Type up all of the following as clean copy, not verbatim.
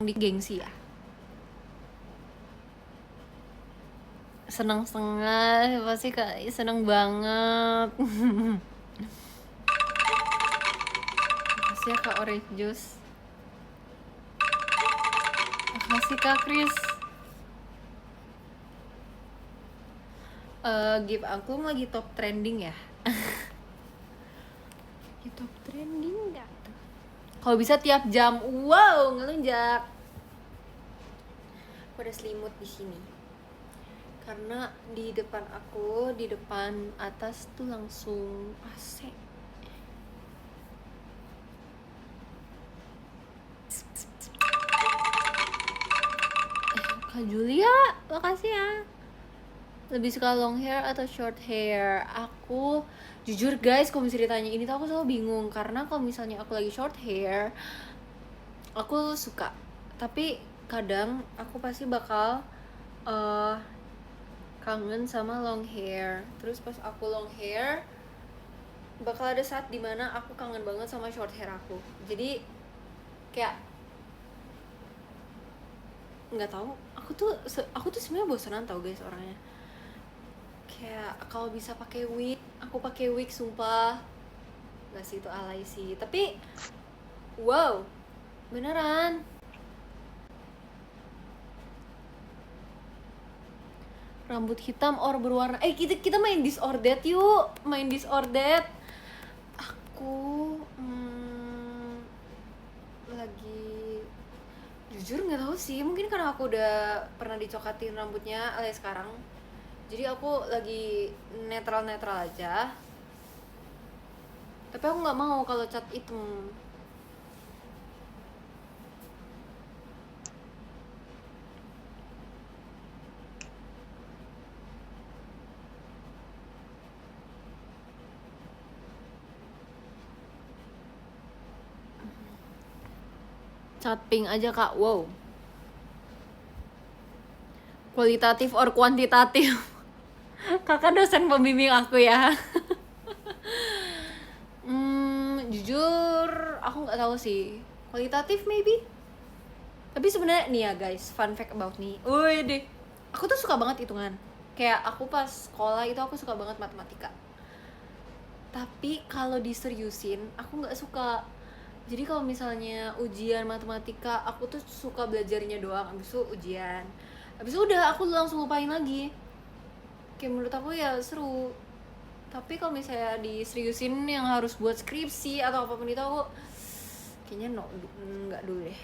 di gengsi ya. Senang setengah, pasti Kak seneng banget. Makasih ya Kak Orange Juice. Makasih Kak Chris. Give aku lagi top trending ya. Top trending nggak tuh? Kalau bisa tiap jam, wow ngelunjak. Aku ada selimut di sini. Karena di depan aku, di depan atas tuh langsung AC. Kak Julia, makasih ya. Lebih suka long hair atau short hair? Aku jujur guys, kalau misalnya ditanya ini tuh aku selalu bingung. Karena kalau misalnya aku lagi short hair, aku suka. Tapi kadang aku pasti bakal kangen sama long hair. Terus pas aku long hair, bakal ada saat dimana aku kangen banget sama short hair aku. Jadi kayak nggak tahu, aku tuh sebenarnya bosanan tau guys orangnya. Kayak kalau bisa pakai wig, aku pakai wig sumpah. Nggak sih, itu alay sih, tapi wow, beneran. Rambut hitam or berwarna, kita main disordered yuk, main disordered. Aku lagi jujur nggak tahu sih, mungkin karena aku udah pernah dicokatin rambutnya alias sekarang, jadi aku lagi netral aja. Tapi aku nggak mau kalau cat hitam. Cat pink aja kak, wow. Kualitatif or kuantitatif? Kakak dosen pembimbing aku ya. Jujur aku nggak tahu sih. Kualitatif maybe. Tapi sebenarnya nih ya guys, fun fact about me. Wih deh, aku tuh suka banget hitungan. Kayak aku pas sekolah itu aku suka banget matematika. Tapi kalau diseriusin, aku nggak suka. Jadi kalau misalnya ujian matematika, aku tuh suka belajarnya doang. Abis itu ujian, abis itu udah aku langsung lupain lagi. Kayak menurut aku ya seru. Tapi kalau misalnya diseriusin yang harus buat skripsi atau apapun itu, aku kayaknya nggak dulu deh.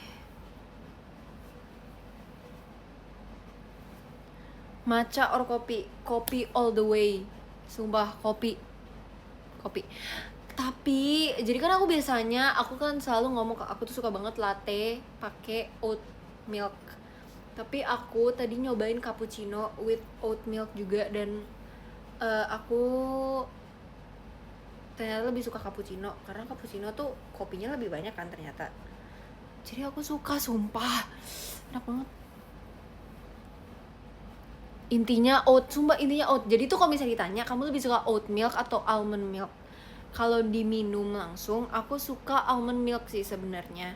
Matcha or kopi? Kopi all the way. Sumpah kopi. Tapi jadi kan aku biasanya, aku kan selalu ngomong ke aku tuh suka banget latte pakai oat milk. Tapi aku tadi nyobain cappuccino with oat milk juga, dan aku ternyata lebih suka cappuccino, karena cappuccino tuh kopinya lebih banyak kan ternyata. Jadi aku suka, sumpah enak banget. Intinya oat, sumpah intinya oat. Jadi tuh kalau misalnya ditanya kamu lebih suka oat milk atau almond milk, kalau diminum langsung aku suka almond milk sih sebenarnya.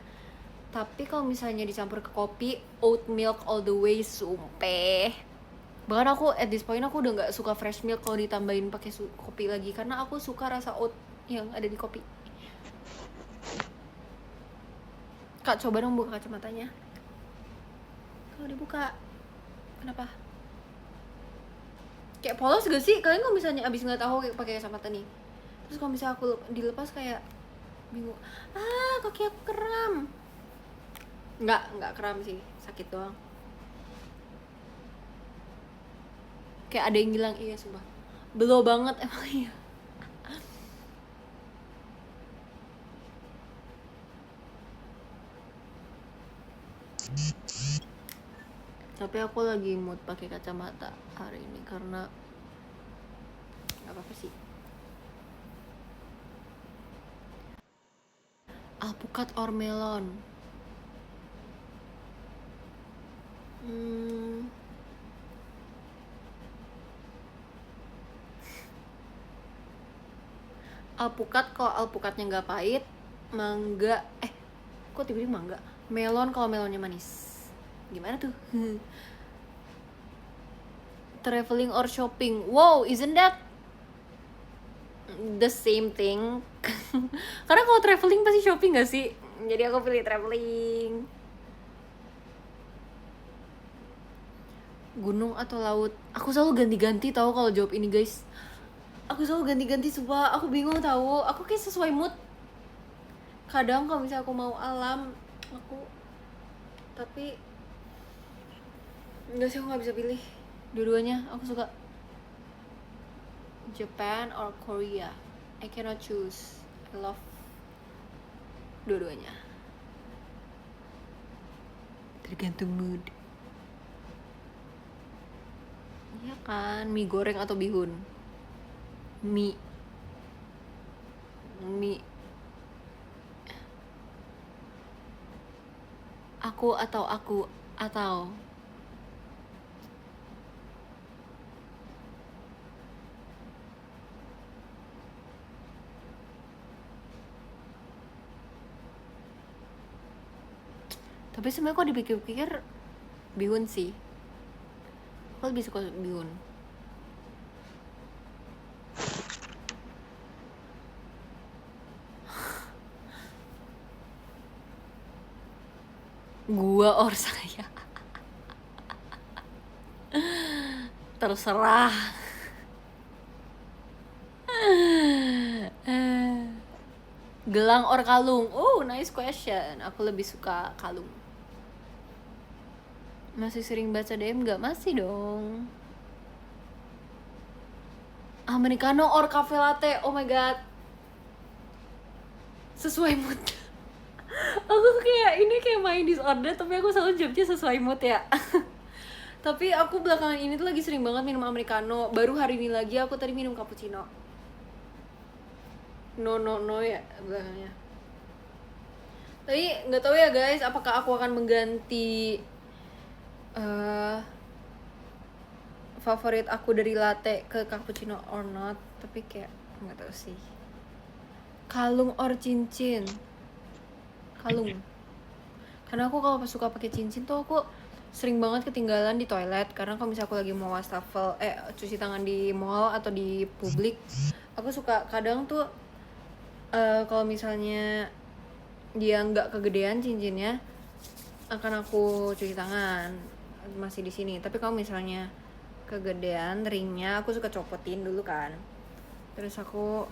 Tapi kalau misalnya dicampur ke kopi, oat milk all the way, sumpah. Bahkan aku at this point aku udah nggak suka fresh milk kalau ditambahin pakai kopi lagi, karena aku suka rasa oat yang ada di kopi. Kak, coba dong buka kacamatanya. Kalau dibuka, kenapa? Kayak polos gak sih? Kalian kalau misalnya abis nggak tahu pakai kacamata nih, terus kalau misalnya aku dilepas kayak bingung. Kaki aku kram. Nggak kram sih, sakit doang. Kayak ada yang bilang, iya sumpah belum banget emang. Iya, tapi aku lagi mood pakai kacamata hari ini karena nggak apa-apa sih. Alpukat or melon? Alpukat kalau alpukatnya nggak pahit. Mangga, kok tiba-tiba mangga? Melon kalau melonnya manis. Gimana tuh? Traveling or shopping? Wow, isn't that the same thing? Karena kalau traveling pasti shopping gak sih? Jadi aku pilih traveling. Gunung atau laut? Aku selalu ganti-ganti tahu kalau jawab ini, guys. Aku selalu ganti-ganti, sumpah. Aku bingung tahu. Aku kayak sesuai mood. Kadang kalau misalnya aku mau alam, aku tapi enggak sih, aku nggak bisa pilih. Dua-duanya aku suka. Japan or Korea? I cannot choose. I love dua-duanya. Tergantung mood. Iya kan, mie goreng atau bihun? Mie. Aku atau tapi sebenarnya kok dipikir-pikir bihun sih. Aku lebih suka bihun. Gua or saya? Terserah. Gelang or kalung? Oh, nice question. Aku lebih suka kalung. Masih sering baca DM nggak? Masih dong. Americano or cafe latte? Oh my god. Sesuai mood. Aku kayak main disorder, tapi aku selalu jawabnya sesuai mood ya. Tapi aku belakangan ini tuh lagi sering banget minum americano. Baru hari ini lagi aku tadi minum cappuccino. No ya belakangnya. Tapi nggak tahu ya guys, apakah aku akan mengganti favorit aku dari latte ke cappuccino or not. Tapi kayak nggak tahu sih. Kalung or cincin? Kalung. Karena aku kalau suka pakai cincin tuh aku sering banget ketinggalan di toilet. Karena kalau misalnya aku lagi mau wastafel cuci tangan di mall atau di publik, aku suka kadang tuh kalau misalnya dia nggak kegedean cincinnya, akan aku cuci tangan masih di sini. Tapi kalau misalnya kegedean ringnya, aku suka copotin dulu kan. Terus aku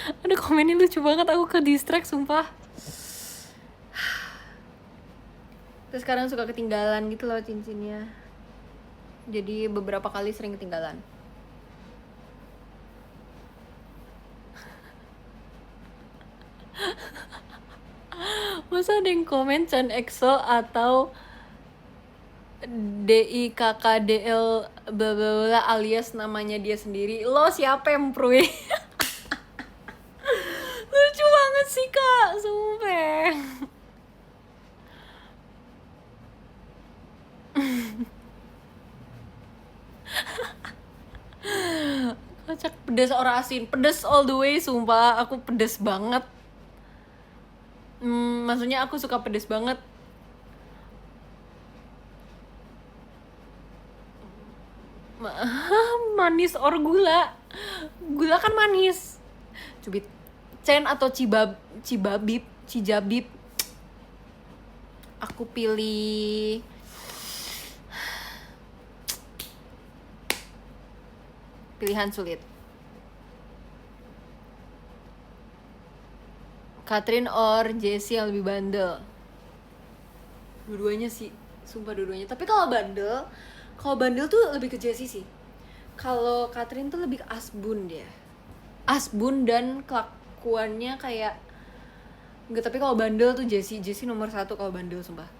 ada komennya lucu banget, aku ke distract sumpah. Terus sekarang suka ketinggalan gitu loh cincinnya. Jadi beberapa kali sering ketinggalan. Masa ada yang komen Chan EXO atau DIKKDL bla bla bla alias namanya dia sendiri. Lo siapa yang pro? Lucu banget sih kak, sumpah. Kocak. Pedas or asin? Pedas all the way, sumpah. Aku pedas banget. Maksudnya aku suka pedas banget. Manis or gula? Gula kan manis. Cubit. Cen atau cijabib? Aku pilih pilihan sulit. Catherine or Jessie yang lebih bandel? Dua-duanya sih, sumpah dua-duanya. Tapi kalau bandel tuh lebih ke Jessie sih. Kalau Catherine tuh lebih ke asbun dia. Asbun dan kelakuannya kayak enggak, tapi kalau bandel tuh Jessie nomor 1 kalau bandel sumpah.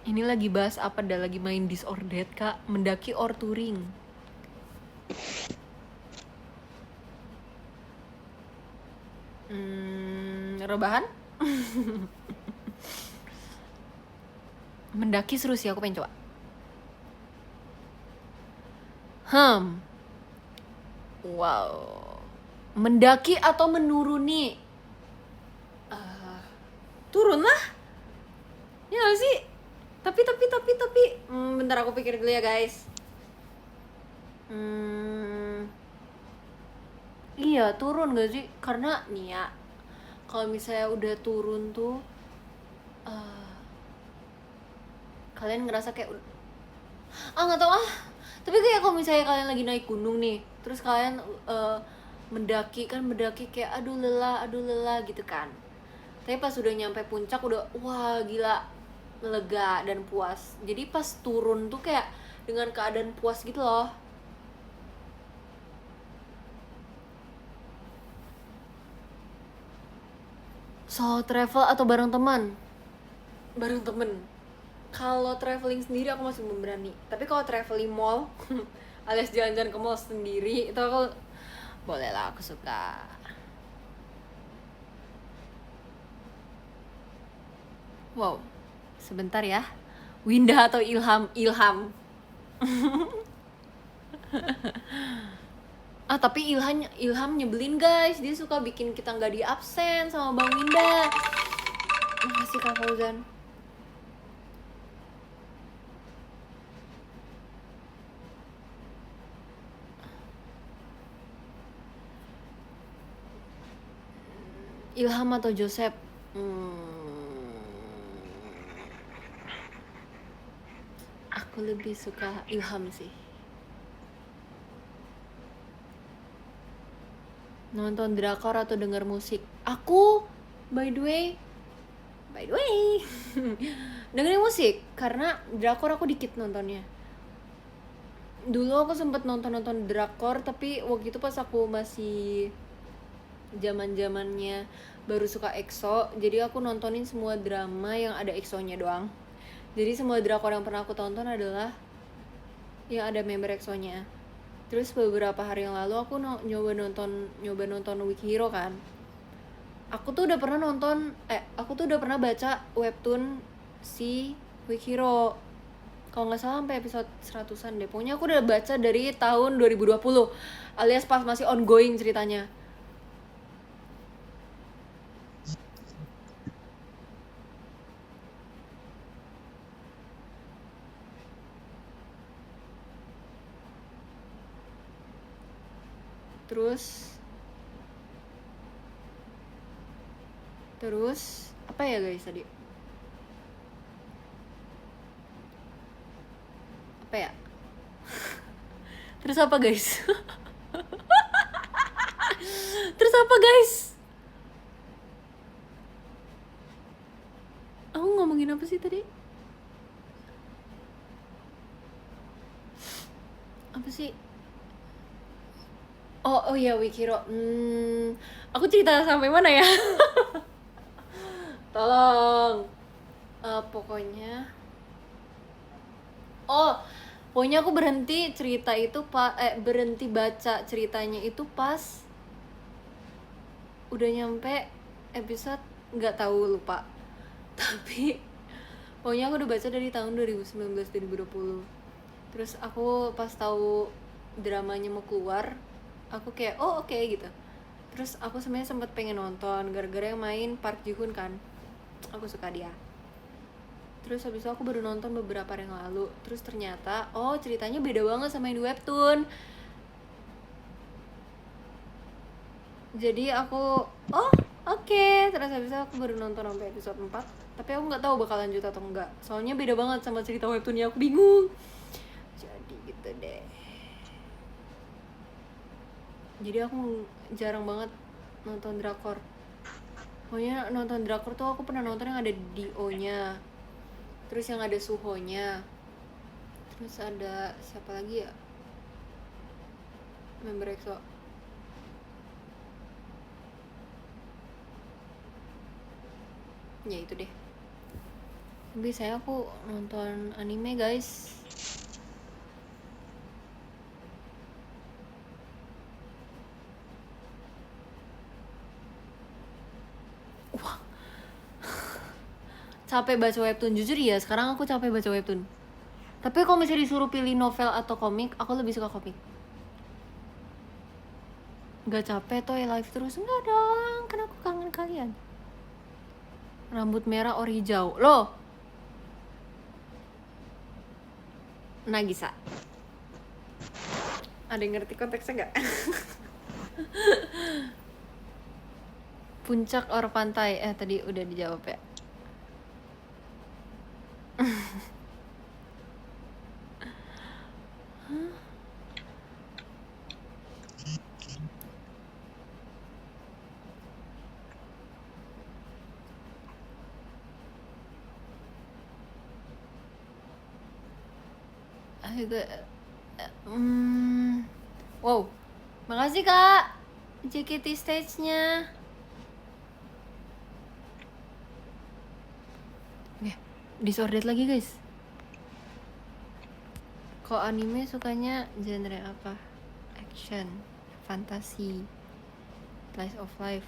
Ini lagi bahas apa? Dah lagi main Disordered kak, mendaki or touring? Rebahan? Mendaki seru sih, aku pengen coba. Wow. Mendaki atau menuruni? Turun lah. Ya gak sih? Tapi bentar aku pikir dulu ya guys. Iya turun gak sih? Karena nih ya, kalau misalnya udah turun tuh kalian ngerasa kayak nggak tahu tapi kayak kalau misalnya kalian lagi naik gunung nih, terus kalian mendaki kayak aduh lelah gitu kan. Tapi pas udah nyampe puncak udah wah gila, lega dan puas. Jadi pas turun tuh kayak dengan keadaan puas gitu loh. Solo travel atau bareng teman? Bareng temen. Kalau traveling sendiri aku masih belum berani. Tapi kalau traveling mall alias jalan-jalan ke mall sendiri itu aku boleh lah, aku suka. Wow, sebentar ya. Winda atau Ilham? Ilham. Tapi Ilham nyebelin guys. Dia suka bikin kita nggak di absen sama Bang Winda. Makasih Kak Fauzan. Ilham atau Joseph? Aku lebih suka Ilham sih. Nonton drakor atau denger musik? Aku by the way dengerin musik, karena drakor aku dikit nontonnya. Dulu aku sempet nonton drakor, tapi waktu itu pas aku masih zamannya baru suka EXO, jadi aku nontonin semua drama yang ada EXO-nya doang. Jadi semua drakor yang pernah aku tonton adalah yang ada member EXO-nya. Terus beberapa hari yang lalu aku nyoba nonton Week Hero kan. Aku tuh udah pernah baca webtoon si Week Hero. Kalau nggak salah sampai episode 100-an deh. Pokoknya aku udah baca dari tahun 2020, alias pas masih ongoing ceritanya. Terus apa ya guys tadi? Apa ya? Terus apa guys? Terus apa guys? Aku ngomongin apa sih tadi? Apa sih? Oh iya, Week Hero. Aku cerita sampai mana ya? Tolong. Pokoknya aku berhenti cerita itu berhenti baca ceritanya itu pas udah nyampe episode nggak tahu, lupa. Tapi pokoknya aku udah baca dari tahun 2019-2020. Terus aku pas tahu dramanya mau keluar, aku kayak oke gitu. Terus aku sebenarnya sempat pengen nonton gara-gara yang main Park Ji Hoon kan, aku suka dia. Terus habis itu aku baru nonton beberapa hari yang lalu. Terus ternyata ceritanya beda banget sama yang di webtoon. Jadi aku oke. Terus habis itu aku baru nonton sampai episode 4. Tapi aku nggak tahu bakal lanjut atau enggak. Soalnya beda banget sama cerita webtoonnya, aku bingung. Jadi gitu deh. Jadi aku jarang banget nonton drakor. Pokoknya nonton drakor tuh aku pernah nonton yang ada Dio-nya, terus yang ada Suho-nya, terus ada siapa lagi ya, member EXO. Ya itu deh. Biasanya aku nonton anime guys. capek baca webtoon. Jujur ya, sekarang aku capek baca webtoon. Tapi kalau misalnya disuruh pilih novel atau komik, aku lebih suka komik. Gak capek toh ya live terus? Enggak dong, kan aku kangen kalian. Rambut merah ori hijau. Loh, Nagisa. Ada yang ngerti konteksnya gak? Puncak or pantai? Tadi udah dijawab ya. Wow, makasih kak JKT stage-nya. Disordered lagi guys. Kok anime sukanya genre apa? Action, fantasi, slice of life.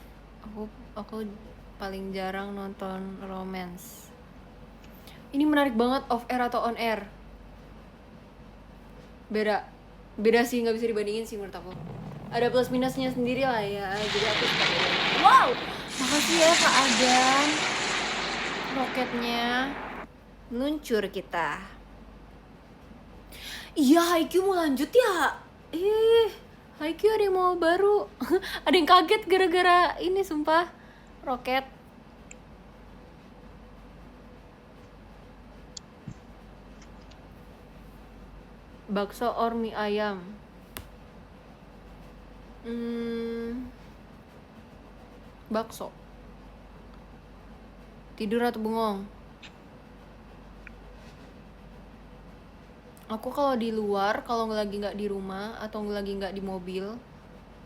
Aku paling jarang nonton romance. Ini menarik banget, off air atau on air? Beda sih, nggak bisa dibandingin sih menurut aku. Ada plus minusnya sendiri lah ya. Jadi aku suka beda. Wow, makasih ya Kak Adam. Roketnya meluncur kita. Iya, Haikyuu mau lanjut ya. Haikyuu ada yang mau baru. Ada yang kaget gara-gara ini sumpah. Roket. Bakso or mie ayam? Bakso. Tidur atau bengong? Aku kalau di luar, kalau lagi nggak di rumah atau lagi nggak di mobil,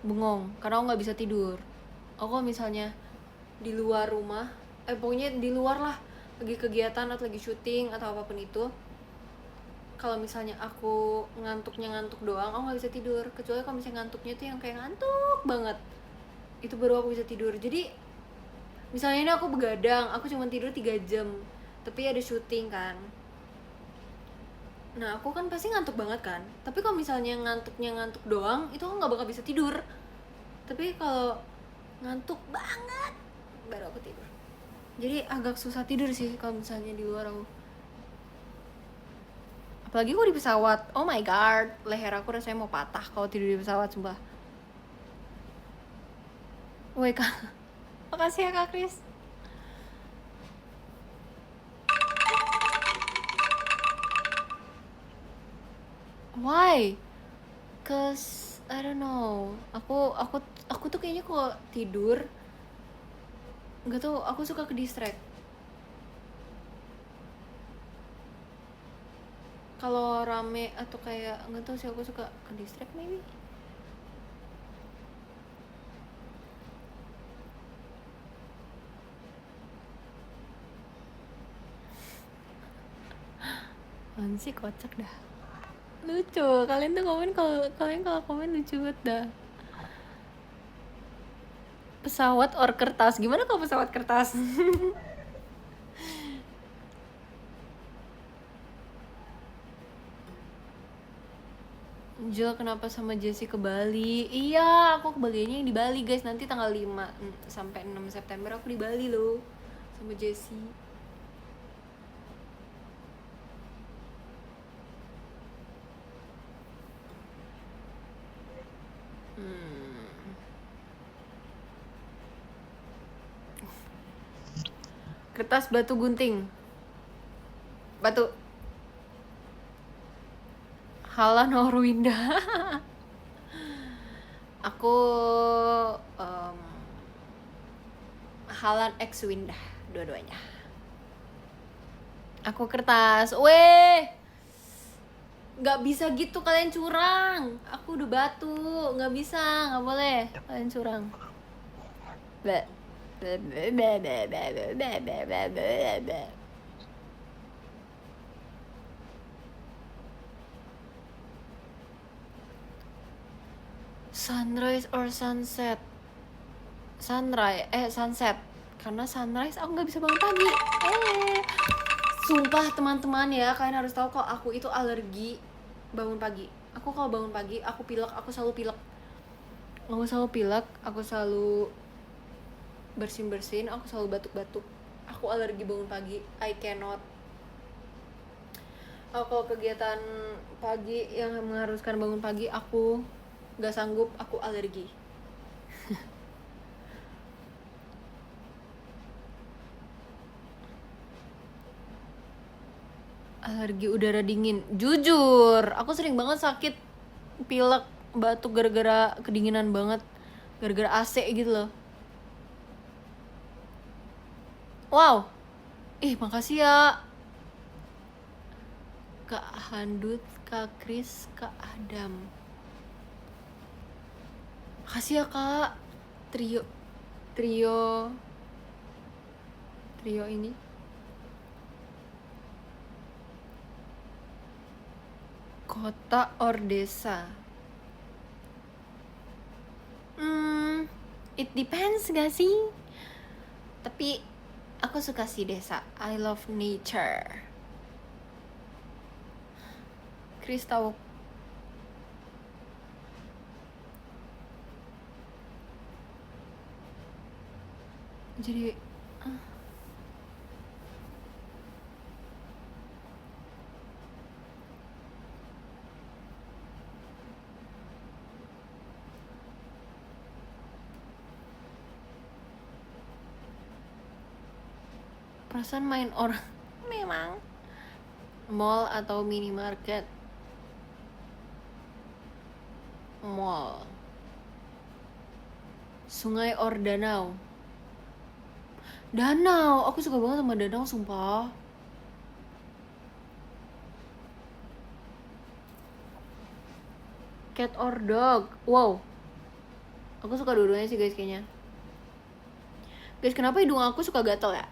bengong karena aku nggak bisa tidur. Aku misalnya di luar rumah, pokoknya di luar lah, lagi kegiatan atau lagi syuting atau apapun itu, kalau misalnya aku ngantuk doang, aku nggak bisa tidur. Kecuali kalau misalnya ngantuknya tuh yang kayak ngantuk banget, itu baru aku bisa tidur. Jadi misalnya ini aku begadang, aku cuma tidur 3 jam, tapi ada syuting kan. Nah aku kan pasti ngantuk banget kan. Tapi kalau misalnya ngantuknya ngantuk doang, itu aku nggak bakal bisa tidur. Tapi kalau ngantuk banget, baru aku tidur. Jadi agak susah tidur sih kalau misalnya di luar aku. Apalagi aku di pesawat. Oh my god, leher aku rasanya mau patah kalau tidur di pesawat, sumpah. Woi kak, makasih ya kak Kris. Why? Cause I don't know. Aku tuh kayaknya kalau tidur, nggak tahu, aku suka ke distract. Kalau rame atau kayak nggak tahu sih, aku suka ke distract maybe. Sih kocak dah. Lucu, kalian tuh komen kalau komen lucu banget dah. Pesawat or kertas? Gimana kalau pesawat kertas? Jul kenapa sama Jessie ke Bali? Iya, aku kebagiannya yang di Bali guys. Nanti tanggal 5 sampai 6 September aku di Bali loh sama Jessie. Kertas batu gunting. Batu. Hala Norwinda. Aku Halan X Winda, dua-duanya. Aku kertas. Weh, nggak bisa gitu, kalian curang. Aku udah batu, nggak bisa, nggak boleh kalian curang. Sunrise or sunset? Sunset. Karena sunrise aku nggak bisa bangun pagi. Sumpah teman-teman ya, kalian harus tahu kalau aku itu alergi bangun pagi. Aku kalau bangun pagi, aku pilek, aku selalu pilek. Aku selalu bersin-bersin, aku selalu batuk-batuk. Aku alergi bangun pagi, I cannot. Kalau kegiatan pagi yang mengharuskan bangun pagi, aku gak sanggup, aku alergi. Alergi udara dingin. Jujur, aku sering banget sakit pilek, batuk gara-gara kedinginan banget, gara-gara AC gitu loh. Wow. Makasih ya Kak Handut, Kak Kris, Kak Adam. Makasih ya Kak. Trio ini. Kota or desa? It depends gak sih? Tapi aku suka sih desa. I love nature. Chris tahu. Jadi perasaan main orang memang mall atau minimarket. Mall. Sungai or danau? Danau, aku suka banget sama danau, sumpah. Cat or dog? Wow, aku suka dua-duanya sih guys kayaknya. Guys, kenapa hidung aku suka gatel ya?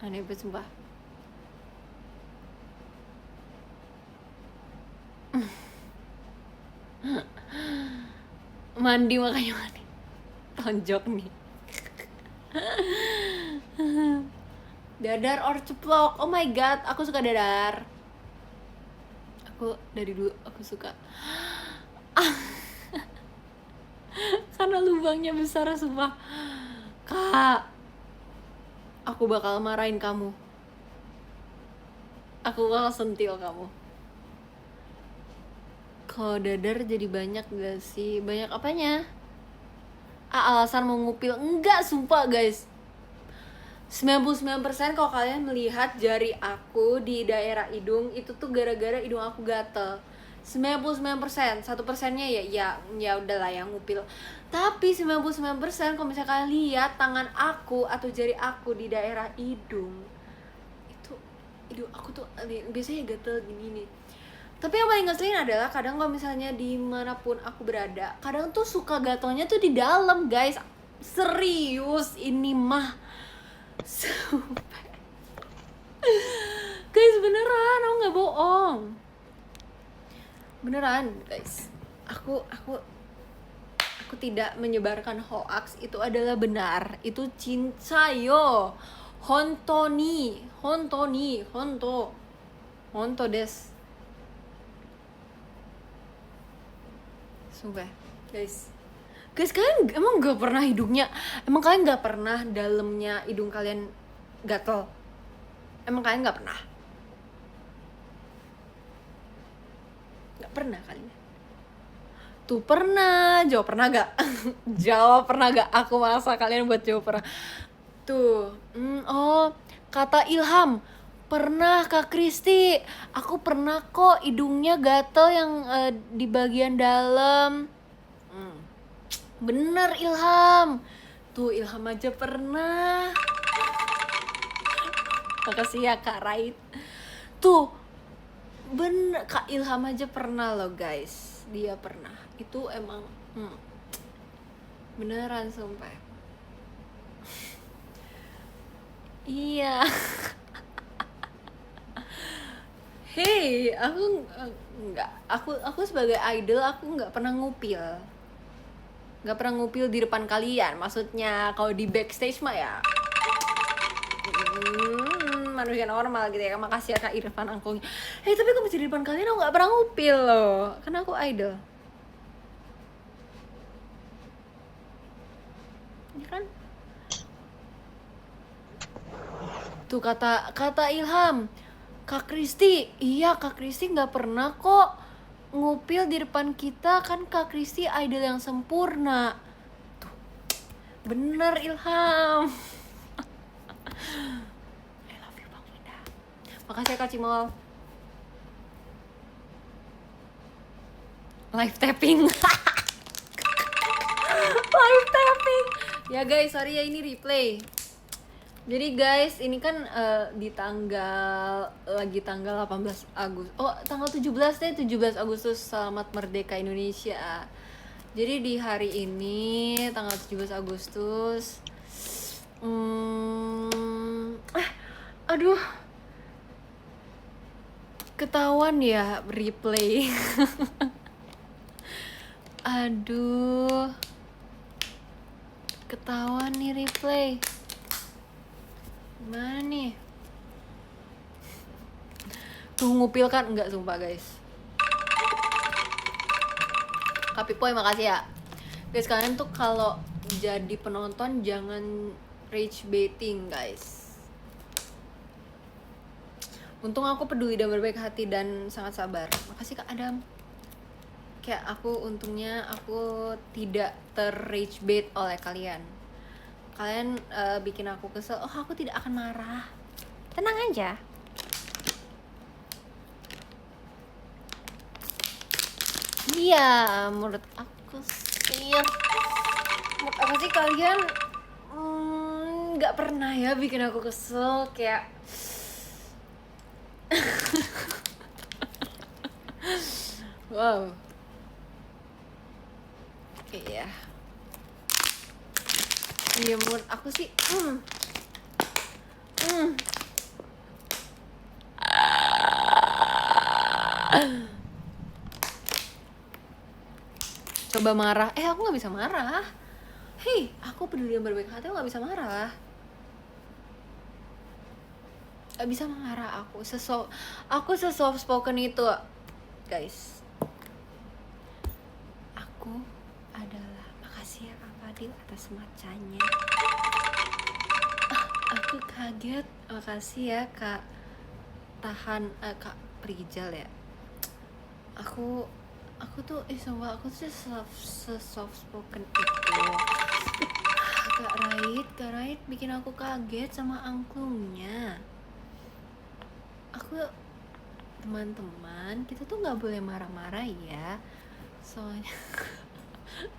Aneh banget sumpah. Mandi makanya mandi. Tonjok nih. Dadar or ceplok? Oh my god, aku suka dadar. Aku dari dulu aku suka. Karena lubangnya besar sumpah. Kak, aku bakal marahin kamu. Aku bakal sentil kamu. Kalau dadar jadi banyak gak sih? Banyak apanya? Alasan mau ngupil? Enggak, sumpah guys. 99% kalau kalian melihat jari aku di daerah hidung, itu tuh gara-gara hidung aku gatel. 99%, 1%-nya ya udahlah yang ngupil. Tapi 99% kalau misalnya kalian lihat tangan aku atau jari aku di daerah hidung, itu hidung aku tuh biasanya gatel gini nih. Tapi yang paling ngeselin adalah kadang kalau misalnya dimanapun aku berada, kadang tuh suka gatelnya tuh di dalam guys. Serius ini mah. Sumpah. Guys beneran, aku nggak bohong. Beneran guys. Aku tidak menyebarkan hoax, itu adalah benar. Itu cincayo. Honto des. Sumpah guys kalian emang gak pernah hidungnya, emang kalian gak pernah dalamnya hidung kalian gatel? Emang kalian gak pernah? Gak pernah kalian? Tuh pernah, jawab pernah gak? Jawab pernah gak? Aku maksa kalian buat jawab pernah. Tuh, oh kata Ilham, pernah Kak Kristi, aku pernah kok hidungnya gatel yang di bagian dalam. Bener Ilham, tuh Ilham aja pernah. Makasih ya Kak Rait. Tuh bener, Kak Ilham aja pernah loh guys, dia pernah. Itu emang beneran sumpah. Iya. Hey, aku nggak, aku sebagai idol aku nggak pernah ngupil. Di depan kalian. Maksudnya kalau di backstage mah ya manusia normal gitu ya. Makasih ya Kak Irfan angklungnya. Tapi aku bisa di depan kalian aku nggak pernah ngupil loh, karena aku idol. Ini kan tuh kata Ilham, Kak Kristi, iya Kak Kristi nggak pernah kok ngupil di depan kita, kan Kak Kristi idol yang sempurna. Tuh, bener Ilham. I love you Bang Winda. Makasih ya Kak Cimol. Live tapping. Live tapping. Ya guys, sorry ya ini replay. Jadi guys, ini kan di tanggal 18 Agustus. Oh, tanggal 17 deh, 17 Agustus. Selamat Merdeka Indonesia. Jadi di hari ini tanggal 17 Agustus aduh. Ketahuan ya replay. Aduh. Ketahuan nih replay. Gimana nih? Tuh ngupil kan? Enggak, sumpah guys. Kapipoy makasih ya. Guys, kalian tuh kalau jadi penonton jangan rage baiting guys. Untung aku peduli dan berbaik hati dan sangat sabar. Makasih Kak Adam. Kayak untungnya aku tidak ter-rage bait oleh kalian. Kalian bikin aku kesel, aku tidak akan marah. Tenang aja. Iya, menurut aku sih kalian nggak pernah ya bikin aku kesel kayak wow. Iya, menurut aku sih coba marah, aku nggak bisa marah. Hei, aku peduli dan berbaik hati, aku nggak bisa marah. Gak bisa marah aku sesoft spoken itu guys. Aku adalah, makasih ya Kak Fadil atas macanya. Aku kaget, makasih ya Kak Kak Prijal ya. Aku tuh sumpah aku tuh soft spoken itu. Kak Rait bikin aku kaget sama angklungnya. Aku teman-teman, kita tuh nggak boleh marah-marah ya. Soalnya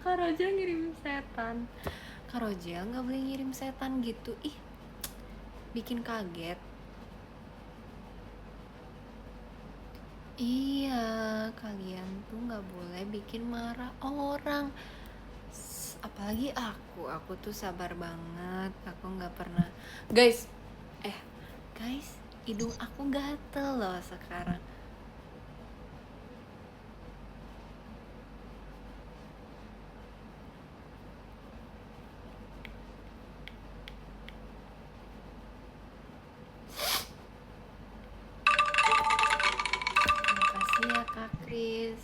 Kak Rojel ngirim setan. Kak Rojel nggak boleh ngirim setan gitu. Ih, bikin kaget. Iya, kalian tuh nggak boleh bikin marah orang. Apalagi aku tuh sabar banget. Aku nggak pernah. Guys, hidung aku gatel loh sekarang. Makasih ya Kak Kris.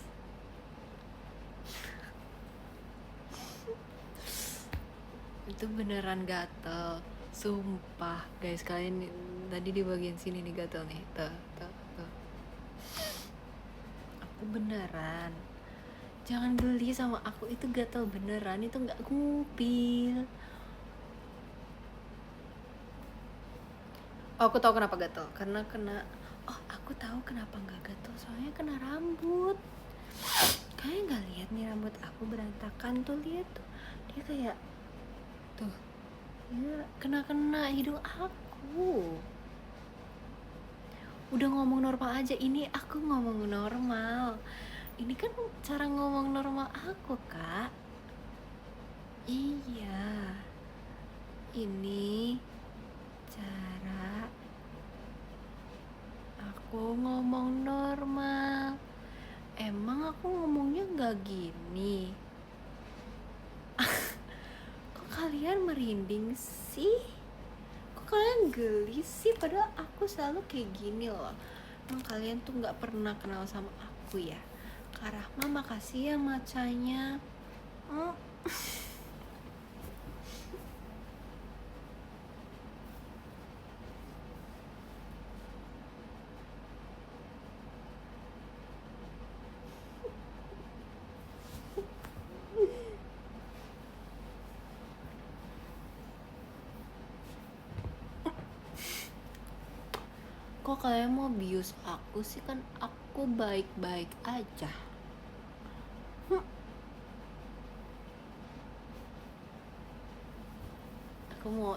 Itu beneran gatel, sumpah guys. Kalian tadi di bagian sini nih gatel nih, tuh. Aku beneran, jangan geli sama aku, itu gatel beneran, itu nggak ngupil. Aku tahu kenapa gatel, karena aku tahu kenapa nggak gatel, soalnya kena rambut. Kalian nggak lihat nih rambut aku berantakan tuh, lihat tuh, dia kayak tuh ya, kena hidung aku. Udah ngomong normal aja, ini aku ngomong normal, ini kan cara ngomong normal aku Kak. Iya, ini cara aku ngomong normal. Emang aku ngomongnya nggak gini? Kok kalian merinding sih? Kok kalian gelis sih? Padahal aku selalu kayak gini loh. Emang kalian tuh nggak pernah kenal sama aku ya? Kak Rahma, makasih ya macanya. Kok kalian mau bius aku sih? Kan aku baik-baik aja. Aku mau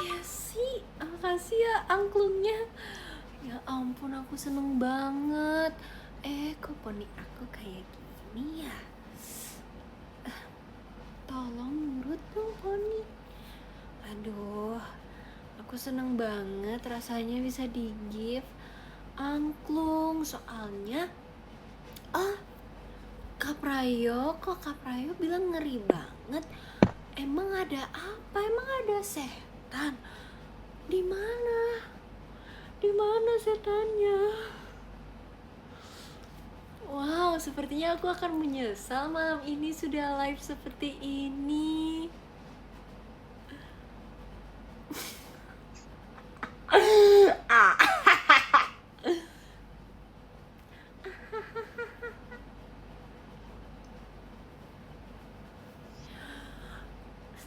Jessie, makasih ya angklungnya. Ya ampun, aku seneng banget. Kok poni aku kayak gini ya? Tolong nurut dong poni. Aduh, aku seneng banget rasanya bisa di-give angklung. Soalnya Kak Prayo bilang ngeri banget. Emang ada apa? Emang ada setan? Di mana? Di mana setannya? Wow, sepertinya aku akan menyesal malam ini sudah live seperti ini.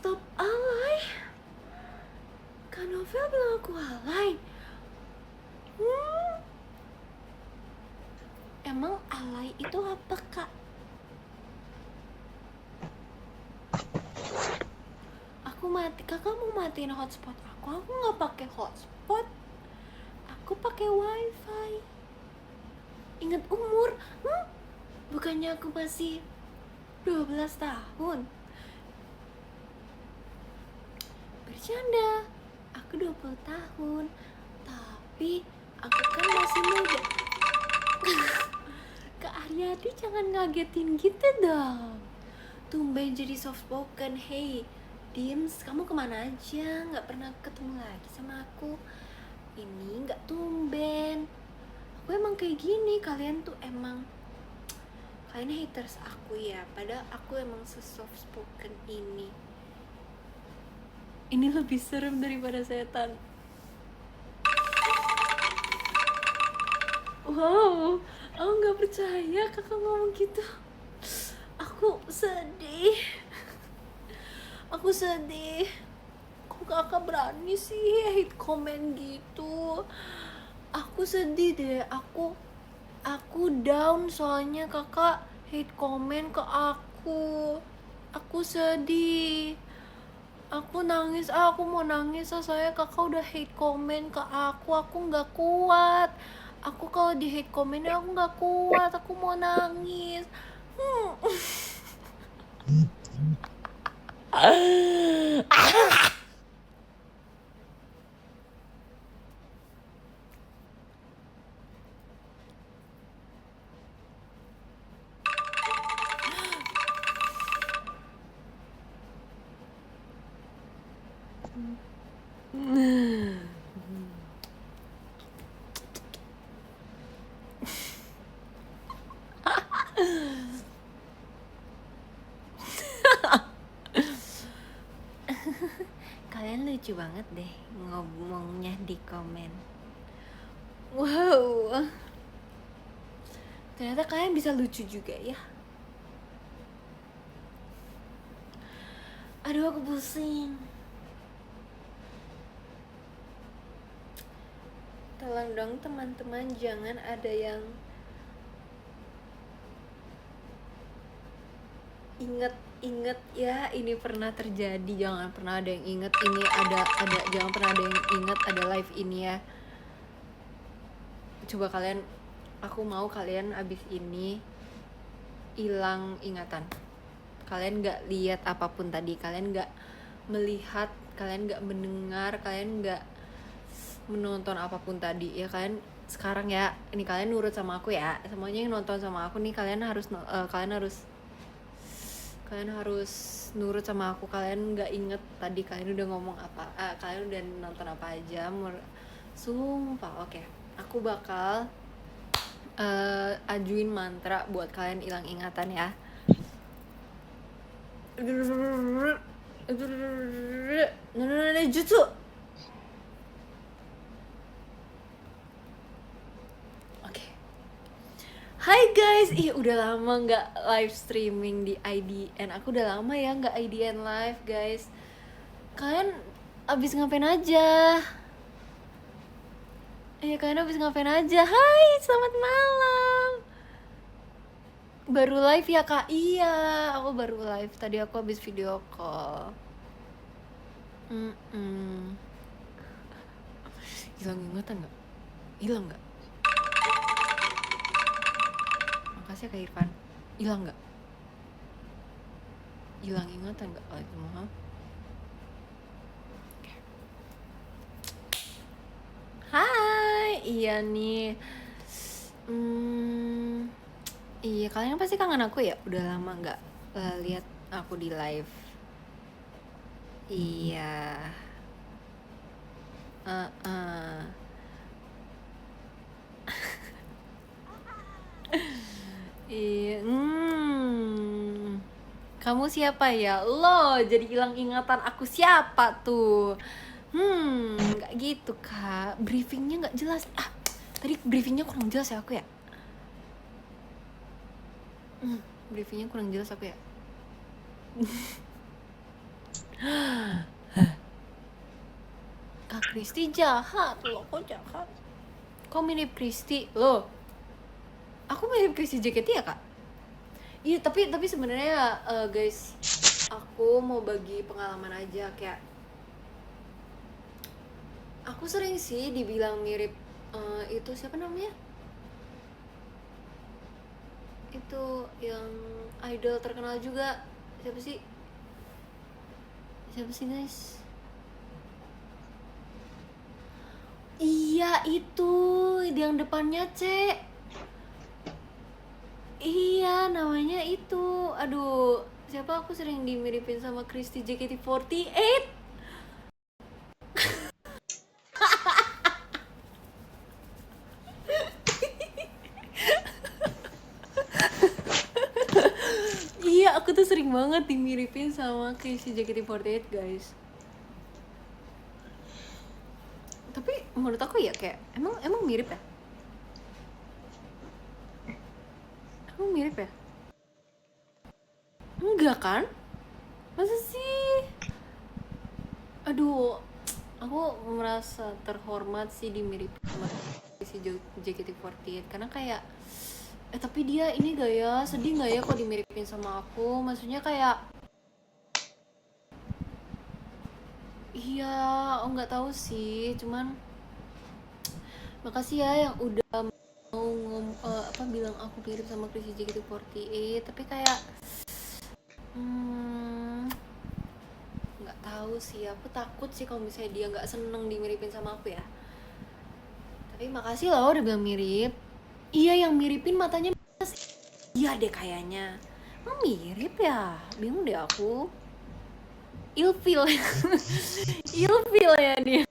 Stop alay. Kak Novel bilang aku alay. Emang alay itu apa, Kak? Kakak mau matiin hotspot aku nggak pakai hotspot. Aku pakai wifi. Ingat umur? Bukannya aku masih 12 tahun. Bercanda. Aku 20 tahun. Tapi aku kan masih muda. Kak Aryadi jangan ngagetin gitu dong. Tumben jadi soft spoken. Hey Dims, kamu kemana aja? Gak pernah ketemu lagi sama aku. Ini gak tumben. Aku emang kayak gini. Kalian haters aku ya. Padahal aku emang se-soft spoken ini. Ini lebih serem daripada setan. Wow, aku gak percaya kakak ngomong gitu. Aku sedih. Kok kakak berani sih hate comment gitu? Aku sedih deh. Aku down soalnya kakak hate comment ke aku. Aku sedih. Aku nangis. Aku mau nangis soalnya kakak udah hate comment ke aku. Aku nggak kuat. Aku kalau di hate comment aku nggak kuat. Aku mau nangis. Kalian lucu banget deh ngomongnya di komen. Wow, ternyata kalian bisa lucu juga ya. Aduh, aku pusing. Tolong dong teman-teman, jangan ada yang inget ya ini pernah terjadi. Jangan pernah ada yang inget ini ada jangan pernah ada yang inget ada live ini ya. Coba aku mau kalian abis ini hilang ingatan. Kalian gak lihat apapun tadi, kalian gak melihat, kalian gak mendengar, kalian gak menonton apapun tadi ya. Kalian sekarang ya, ini kalian nurut sama aku ya. Semuanya yang nonton sama aku nih, kalian harus Kalian harus nurut sama aku. Kalian nggak inget tadi kalian udah ngomong apa, kalian udah nonton apa aja. Sumpah, oke. Aku bakal ajuin mantra buat kalian hilang ingatan ya. Jutsu. Oke. Hai guys, udah lama nggak live streaming di IDN. Aku udah lama ya nggak IDN live guys. Kalian abis ngapain aja? Kalian abis ngapain aja? Hai, selamat malam. Baru live ya kak? Iya, aku baru live. Tadi aku habis video call. Hilang ingatan nggak? Hilang nggak? Makasih ya kak Irfan. Hilang nggak? Hilang ingatan nggak? Maaf. Hai, iya nih. Iya, kalian pasti kangen aku ya. Udah lama nggak lihat aku di live. Iya. Iya. Kamu siapa ya? Lo jadi hilang ingatan aku siapa tuh? Nggak gitu kak. Briefingnya nggak jelas. Tadi briefingnya kurang jelas ya aku ya. Briefingnya kurang jelas aku ya. Kak Kristi jahat loh, kok jahat? Kok mirip Kristi loh? Aku mirip Kristi JKT ya kak? Iya, tapi sebenarnya guys, aku mau bagi pengalaman aja. Kayak aku sering sih dibilang mirip itu siapa namanya? Itu yang idol terkenal juga. Siapa sih guys? Iya, itu yang depannya C. Iya, namanya itu. Aduh, siapa? Aku sering dimiripin sama Kristi JKT48. Iya, aku tuh sering banget dimiripin sama Kristi JKT48 guys. Tapi menurut aku ya kayak emang mirip ya? Emang mirip ya? Enggak kan? Masa sih? Aduh, aku merasa terhormat sih dimiripin sama si JKT48 karena kayak tapi dia ini gak ya, sedih gak ya kok dimiripin sama aku? Maksudnya kayak iya, aku nggak tahu sih, cuman makasih ya yang udah mau bilang aku mirip sama Chrisye JKT48. Tapi kayak nggak tahu sih, aku takut sih kalau misalnya dia nggak seneng dimiripin sama aku ya. Tapi makasih loh udah bilang mirip. Iya, yang miripin matanya iya deh kayaknya. Mirip ya, bingung deh aku. Ilfil ilfil ya dia.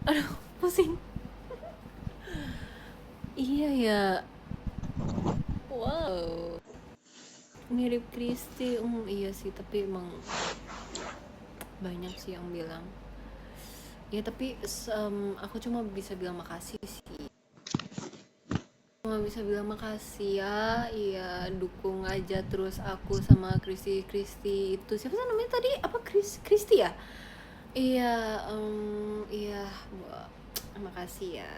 Aduh, pusing. Iya ya. Wow, mirip Kristi. Iya sih, tapi emang banyak sih yang bilang ya. Tapi aku cuma bisa bilang makasih sih. Cuma bisa bilang makasih ya. Iya, dukung aja terus aku sama Kristi itu. Siapa sih namanya tadi? Apa Kristi ya? Iya, iya, makasih ya.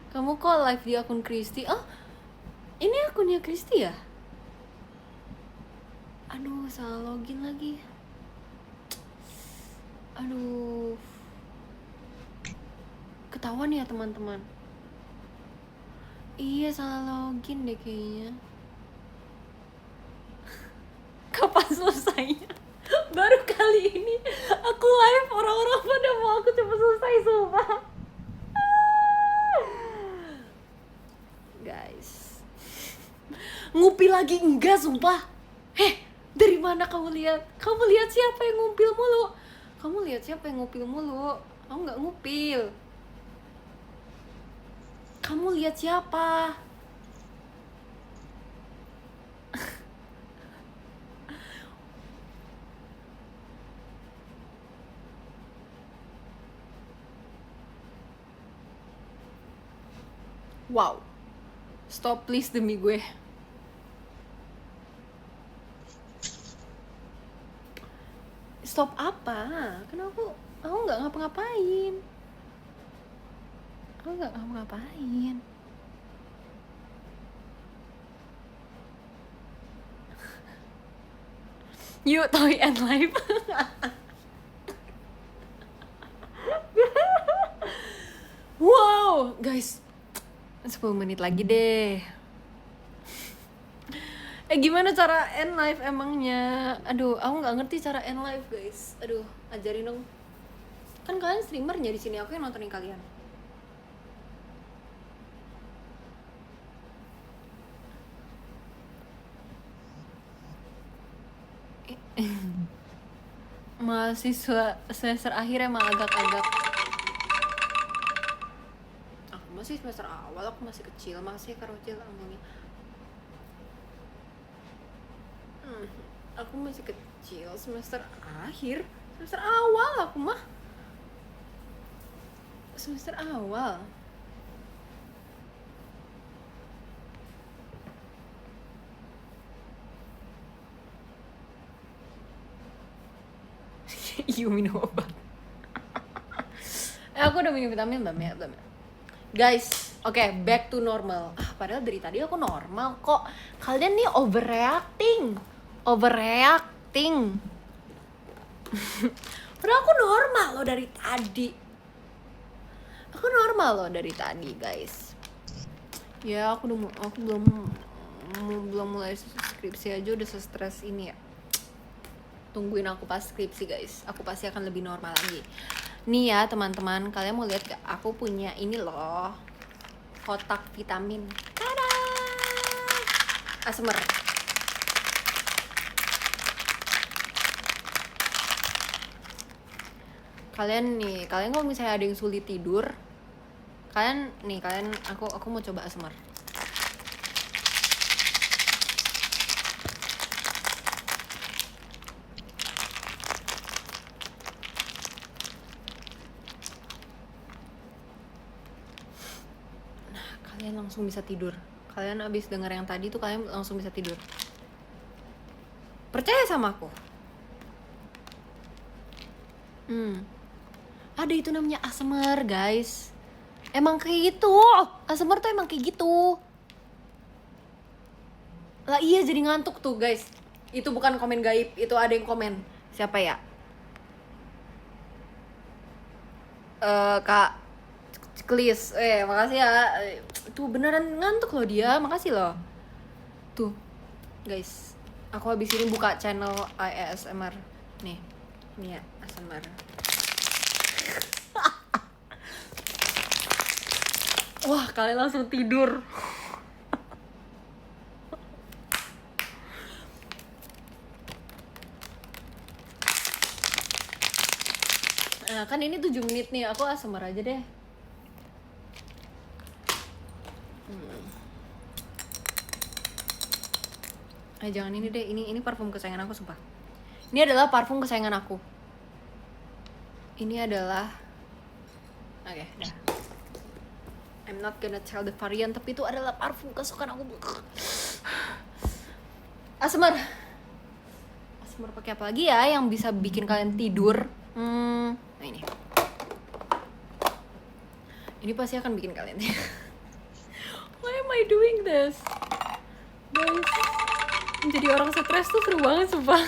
Kamu kok live di akun Kristi? Oh, ini akunnya Kristi ya? Aduh, salah login lagi. Aduh, ketahuan ya teman-teman. Iya, salah login deh kayaknya. Kapan selesainya? Baru kali ini aku live orang-orang pada mau aku cepet selesai, sumpah. Guys, ngupil lagi enggak, sumpah. Dari mana kamu lihat? Kamu lihat siapa yang ngupil mulu? Kamu lihat siapa yang ngupil mulu? Aku nggak ngupil. Kamu lihat siapa? Wow. Stop please demi gue. Stop apa? Karena aku nggak ngapa-ngapain. Aku nggak ngapa-ngapain. Yuk, toy and life. Wow, guys, 10 menit lagi deh. Gimana cara end live emangnya? Aduh, aku nggak ngerti cara end live, guys. Aduh, ajarin dong. Kan kalian streamernya di sini, aku yang nontonin kalian. Mahasiswa semester akhir emang agak-agak. Aku masih semester awal, aku masih kecil, masih karocil ngomongnya. Aku masih kecil, semester akhir, semester awal aku mah. Semester awal. You minum obat. Aku udah minum vitamin belum ya? Guys, oke, back to normal. Padahal dari tadi aku normal kok. Kalian nih overreacting. Padahal aku normal loh dari tadi. Guys. Ya, aku belum mulai skripsi aja udah stres ini ya. Tungguin aku pas skripsi, guys. Aku pasti akan lebih normal lagi. Nih ya teman-teman, kalian mau lihat gak? Aku punya ini loh, kotak vitamin. Tada! Asmer. Kalian kalau misalnya ada yang sulit tidur, aku mau coba asmer. Kalian langsung bisa tidur. Kalian abis denger yang tadi tuh kalian langsung bisa tidur. Percaya sama aku. Ada itu namanya ASMR, guys. Emang kayak gitu. ASMR tuh emang kayak gitu. Lah iya, jadi ngantuk tuh, guys. Itu bukan komen gaib, itu ada yang komen. Siapa ya? Kak Klis, makasih ya. Tuh beneran ngantuk loh dia, makasih loh. Tuh, guys, aku habis ini buka channel ASMR. Nih ya, ASMR. Wah, kalian langsung tidur. Nah, kan ini 7 menit nih, aku ASMR aja deh. Jangan ini deh, ini parfum kesayangan aku, sumpah. Ini adalah parfum kesayangan aku. Ini adalah oke, dah. I'm not gonna tell the variant, tapi itu adalah parfum kesukaan aku. ASMR pakai apa lagi ya yang bisa bikin kalian tidur? Nah ini pasti akan bikin kalian tidur. Why am I doing this, guys? Menjadi orang stres tuh seru banget, sumpah.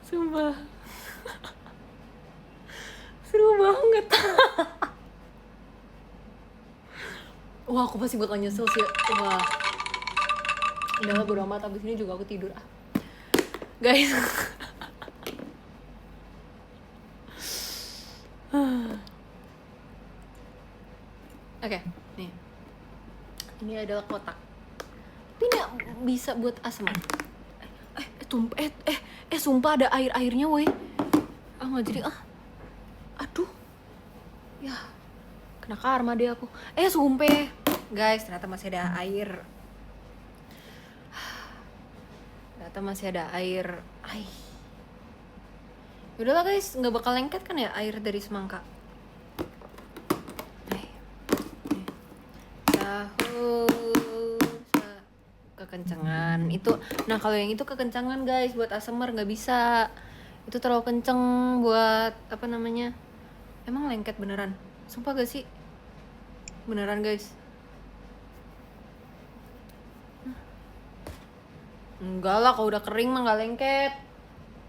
Sumpah. Seru banget. Wah, aku pasti bakal nyesel sih. Wah. Udah lah, bodo amat, abis ini juga aku tidur. Guys. Oke, nih. Ini adalah kotak. Tapi ini bisa buat ASMR. Sumpah ada air-airnya, woi. Nggak jadi, aduh. Ya, kena karma deh aku. Sumpah. Guys, ternyata masih ada air. Ternyata masih ada air. Yaudahlah guys, nggak bakal lengket kan ya air dari semangka. Kekencengan itu. Nah, kalau yang itu kekencangan guys, buat ASMR nggak bisa. Itu terlalu kenceng buat apa namanya? Emang lengket beneran? Sumpah gak sih? Beneran guys? Enggak lah, kalau udah kering mah nggak lengket.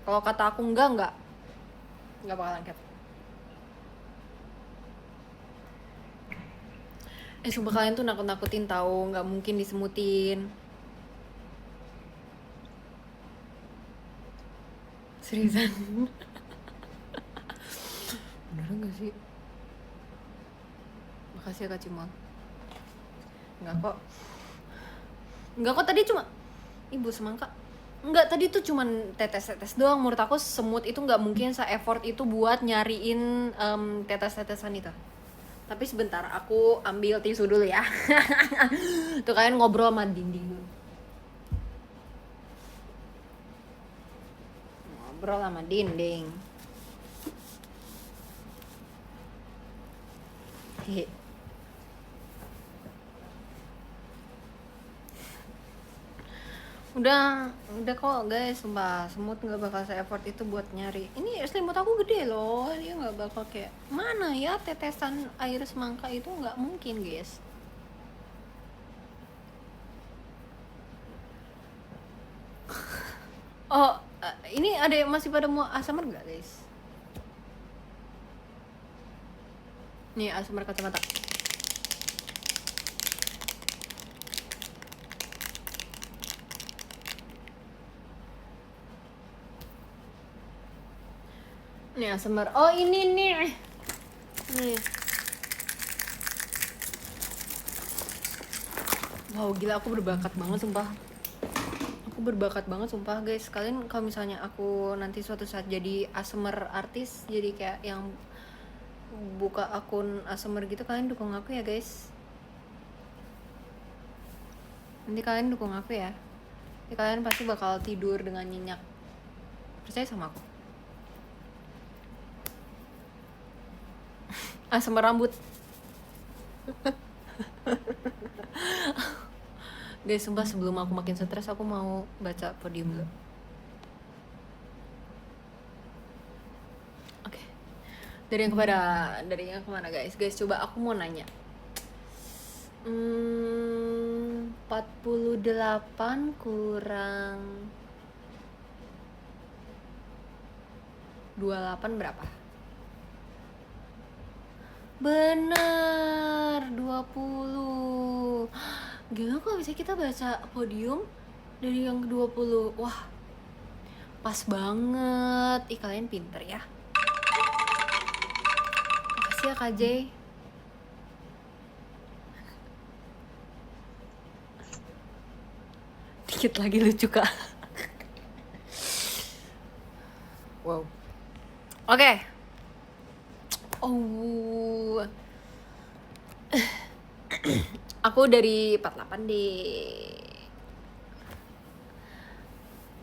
Kalau kata aku enggak bakal lengket. Sumpah kalian tuh nakut-nakutin tahu, nggak mungkin disemutin. Seriusan? Beneran gak sih? Makasih ya Kak Cimol. Enggak kok, tadi cuma ibu semangka. Enggak, tadi tuh cuman tetes-tetes doang. Menurut aku semut itu nggak mungkin se-effort itu buat nyariin tetes-tetesan itu. Tapi sebentar, aku ambil tisu dulu ya. Tuh kalian ngobrol sama dinding dulu. Ngobrol sama dinding. Hehe. Udah kok guys, sumpah semut nggak bakal se-effort itu buat nyari. Ini selimut aku gede loh, dia nggak bakal kayak mana ya tetesan air semangka itu, nggak mungkin guys. Ini ada masih pada mau ASMR nggak guys? Nih ASMR kacamata. Nih ASMR. Ini nih. Wow, gila, aku berbakat banget sumpah. Guys. Kalian kalau misalnya aku nanti suatu saat jadi ASMR artis, jadi kayak yang buka akun ASMR gitu, kalian dukung aku ya guys. Nanti kalian dukung aku ya. Nanti kalian pasti bakal tidur dengan nyenyak. Percaya sama aku. ASMR rambut. Guys, sumpah sebelum aku makin stres, aku mau baca podium dulu. Oke. Dari yang kemana guys? Guys, coba aku mau nanya. 48 kurang 28 berapa? Bener, 20. Gimana kalau bisa kita baca podium dari yang ke-20? Wah, pas banget. Kalian pinter ya. Makasih ya Kak J. Dikit lagi lucu Kak. Wow. Oke. Aku dari 48 deh.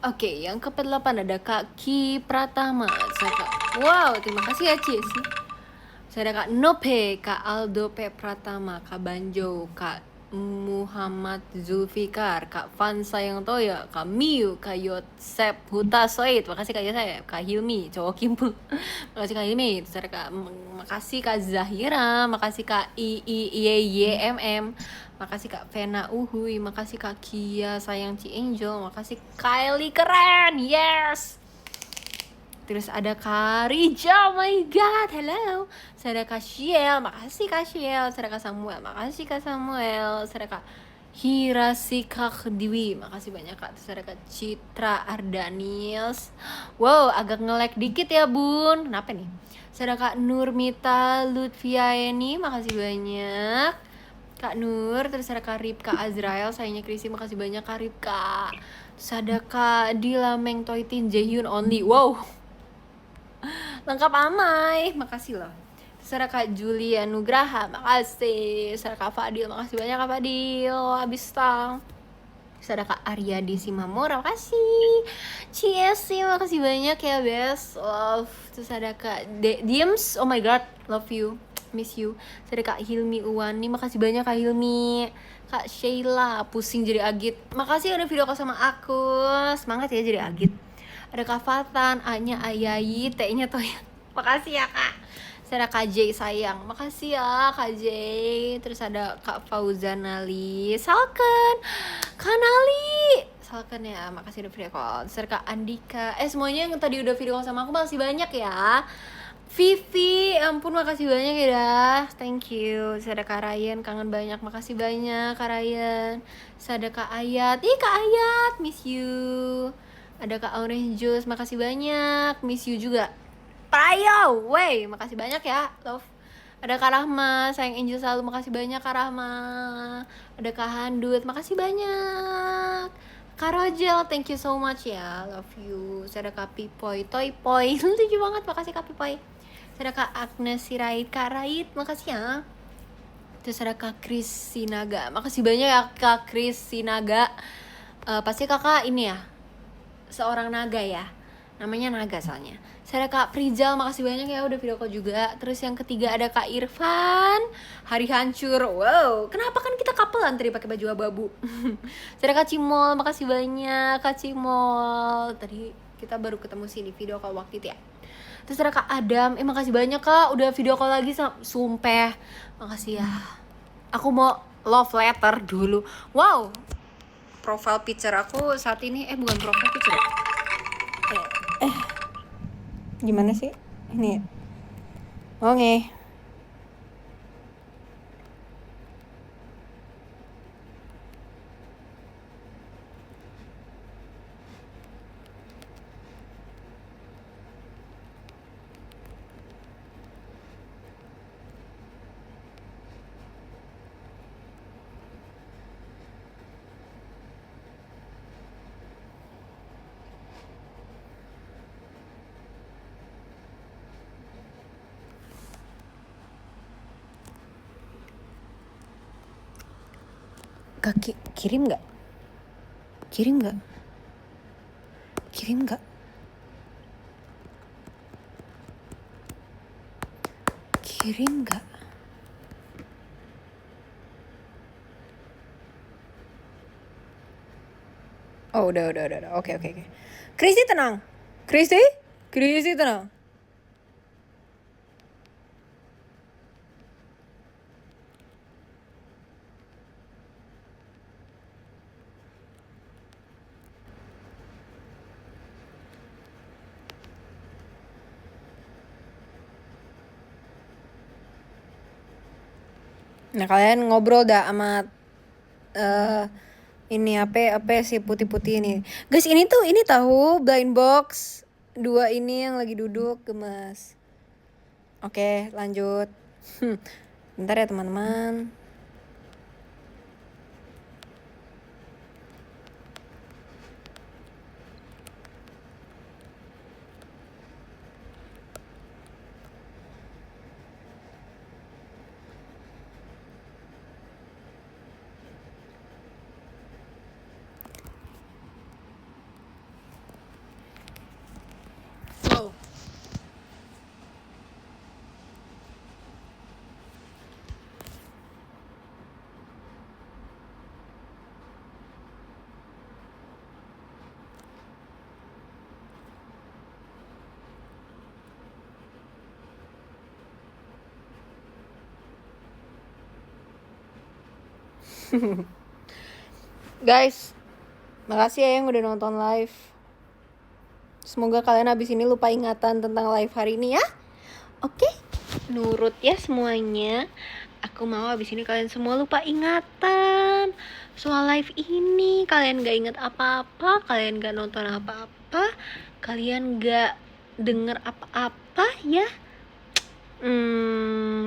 Oke, yang ke-48 ada Kak Ki Pratama. Wow, terima kasih ya Ci. Saya ada Kak Nope, Kak Aldo P Pratama, Kak Banjo, Kak Muhammad Zulfikar, Kak Van Sayang Toya, Kak Miu, Kak Yosep Huta Soid, makasih Kak Yosep, Kak Hilmi, cowok Kimpul, makasih Kak Hilmi, terus ada Kak, makasih Kak Zahira, makasih Kak IYYMM, makasih Kak Vena Uhui, makasih Kak Kia Sayang Ci Angel, makasih Kylie keren, yes. Terus ada Kak Rija, oh my god, hello. Terus ada Kak Shiel, makasih Kak Shiel. Terus ada Kak Samuel, makasih Kak Samuel. Terus ada Kak Hirasika Dewi, makasih banyak Kak. Terus ada Kak Citra Ardaniels. Wow, agak nge-lag dikit ya bun, kenapa nih? Terus ada Kak Nurmita Lutfiaeni, makasih banyak Kak Nur. Terus ada Kak Ripka Azrael, sayangnya Krisi, makasih banyak Kak Ripka. Terus ada Kak Dila Meng Toitin Jaehyun Only, wow lengkap amai, makasih loh. Terus ada Kak Julia Nugraha, makasih. Terus ada Kak Fadil, makasih banyak Kak Fadil, abis tang. Terus ada Kak Aryadi Simamura, makasih. CSC, makasih banyak ya best, love. Terus ada Kak Diems, oh my god, love you, miss you. Terus ada Kak Hilmi Uwani, makasih banyak Kak Hilmi. Kak Sheila, pusing jadi Agit, makasih udah video call sama aku, semangat ya jadi Agit. Ada Kak Fatan, A-nya Ayayi, T-nya Toya, makasih ya Kak. Terus ada Kak J sayang, makasih ya Kak J. Terus ada Kak Fauzan Ali, Salken, Kak Nali, Salken ya, makasih udah video call. Terus ada Kak Andika, semuanya yang tadi udah video call sama aku masih banyak ya. Vivi, ampun makasih banyak ya dah, thank you. Terus ada Kak Ryan, kangen banyak, makasih banyak Kak Ryan. Terus ada Kak Ayat, Kak Ayat, miss you. Ada Kak Orange Juice, makasih banyak, miss you juga. Prayo, wey, makasih banyak ya, love. Ada Kak Rahma, sayang Angel selalu, makasih banyak Kak Rahma. Ada Kak Handut, makasih banyak. Kak Rojel, thank you so much ya, love you. Terus ada Kak Pipoy, Toy Poy, lucu banget, makasih Kak Pipoy. Terus ada Kak Agnes Sirait, Kak Rait, makasih ya. Terus ada Kak Kris Sinaga, makasih banyak ya Kak Kris Sinaga. Pasti kakak ini ya, seorang naga ya, namanya Naga soalnya. Saya ada Kak Prizal, makasih banyak ya udah video call juga. Terus yang ketiga ada Kak Irfan, Hari Hancur, wow, kenapa kan kita couple tadi pakai baju abu-abu. Saya ada Kak Cimol, makasih banyak Kak Cimol, tadi kita baru ketemu sih di video call waktu itu ya. Terus ada Kak Adam, makasih banyak Kak udah video call lagi, sumpah makasih ya. Aku mau love letter dulu, wow, profile picture aku saat ini, bukan profile picture ya? Gimana sih ini? Oke. Kaki kirim nggak? Kirim nggak? Kirim nggak? Kirim nggak? Oh udah. Oke. Kristi tenang. Kristi tenang. Nah kalian ngobrol dah sama ini apa si putih-putih ini. Guys, ini tahu blind box 2 ini yang lagi duduk gemes. Oke, lanjut. Bentar ya teman-teman. Wow. Guys, makasih ya yang udah nonton live. Semoga kalian habis ini lupa ingatan tentang live hari ini ya. Oke? Nurut ya semuanya. Aku mau habis ini kalian semua lupa ingatan soal live ini. Kalian gak inget apa-apa, kalian gak nonton apa-apa, kalian gak denger apa-apa ya.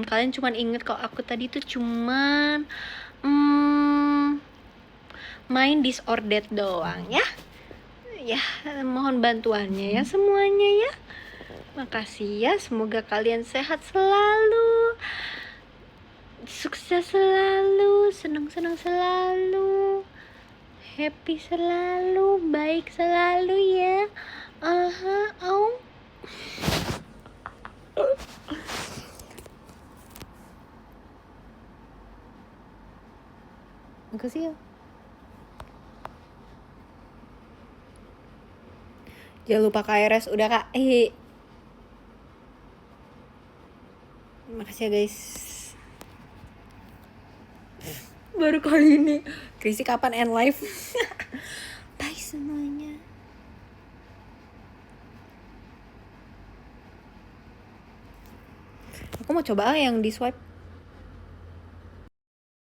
Kalian cuman inget kalau aku tadi tuh cuman main disordered doang ya. Ya, mohon bantuannya ya semuanya ya. Makasih ya, semoga kalian sehat selalu, sukses selalu, senang-senang selalu, happy selalu, baik selalu ya. Makasih ya. Jangan lupa KRS udah kak. Makasih ya guys. Baru kali ini. Krisi kapan end live? Bye semuanya. Aku mau coba yang di swipe.